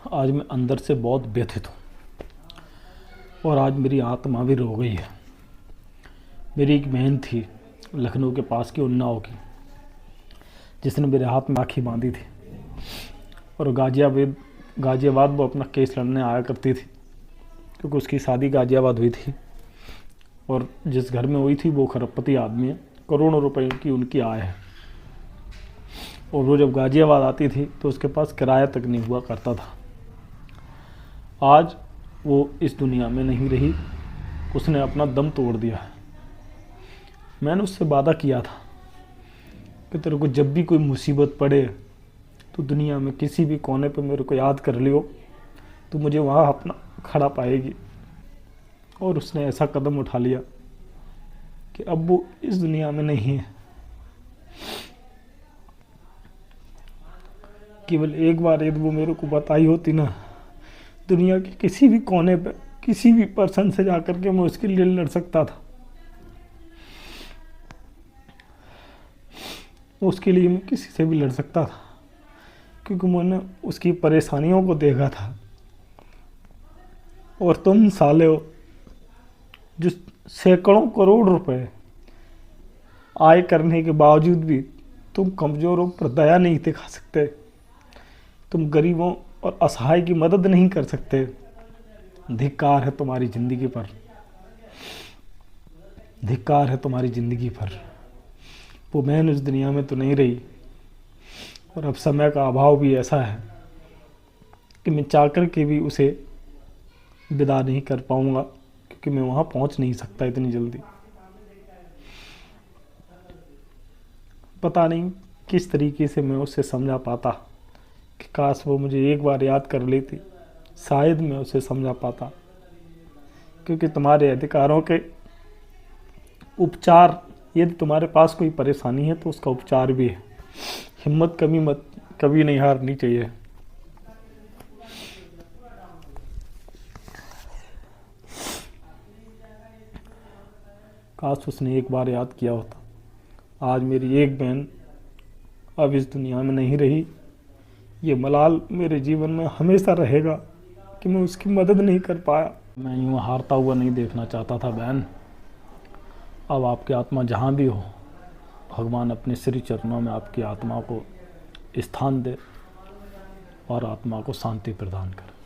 आज मैं अंदर से बहुत व्यथित हूँ और आज मेरी आत्मा भी रो गई है। मेरी एक बहन थी लखनऊ के पास की उन्नाव की, जिसने मेरे हाथ में राखी बांधी थी और गाजियाबाद वो अपना केस लड़ने आया करती थी, क्योंकि उसकी शादी गाजियाबाद हुई थी और जिस घर में हुई थी वो खरबपति आदमी है, करोड़ों रुपए की उनकी आय है। और वो जब गाजियाबाद आती थी तो उसके पास किराया तक नहीं हुआ करता था। आज वो इस दुनिया में नहीं रही, उसने अपना दम तोड़ दिया है। मैंने उससे वादा किया था कि तेरे को जब भी कोई मुसीबत पड़े तो दुनिया में किसी भी कोने पे मेरे को याद कर लियो, तो मुझे वहाँ अपना खड़ा पाएगी। और उसने ऐसा कदम उठा लिया कि अब वो इस दुनिया में नहीं है। केवल एक बार यदि वो मेरे को बताई होती ना, दुनिया के किसी भी कोने पे किसी भी पर्सन से जाकर के मैं उसके लिए लड़ सकता था। उसके लिए मैं किसी से भी लड़ सकता था, क्योंकि मैंने उसकी परेशानियों को देखा था। और तुम साले हो जो सैकड़ों करोड़ रुपए आय करने के बावजूद भी तुम कमजोरों पर दया नहीं दिखा सकते, तुम गरीबों और असहाय की मदद नहीं कर सकते। धिक्कार है तुम्हारी जिंदगी पर, धिक्कार है तुम्हारी जिंदगी पर। वो बहन इस दुनिया में तो नहीं रही और अब समय का अभाव भी ऐसा है कि मैं चाहकर के भी उसे विदा नहीं कर पाऊंगा, क्योंकि मैं वहां पहुंच नहीं सकता इतनी जल्दी। पता नहीं किस तरीके से मैं उसे समझा पाता कि काश वो मुझे एक बार याद कर लेती, शायद मैं उसे समझा पाता। क्योंकि तुम्हारे अधिकारों के उपचार, यदि तुम्हारे पास कोई परेशानी है तो उसका उपचार भी है। हिम्मत कभी नहीं हारनी चाहिए। काश उसने एक बार याद किया होता। आज मेरी एक बहन अब इस दुनिया में नहीं रही। ये मलाल मेरे जीवन में हमेशा रहेगा कि मैं उसकी मदद नहीं कर पाया। मैं यूँ हारता हुआ नहीं देखना चाहता था बहन। अब आपकी आत्मा जहाँ भी हो, भगवान अपने श्री चरणों में आपकी आत्मा को स्थान दे और आत्मा को शांति प्रदान करे।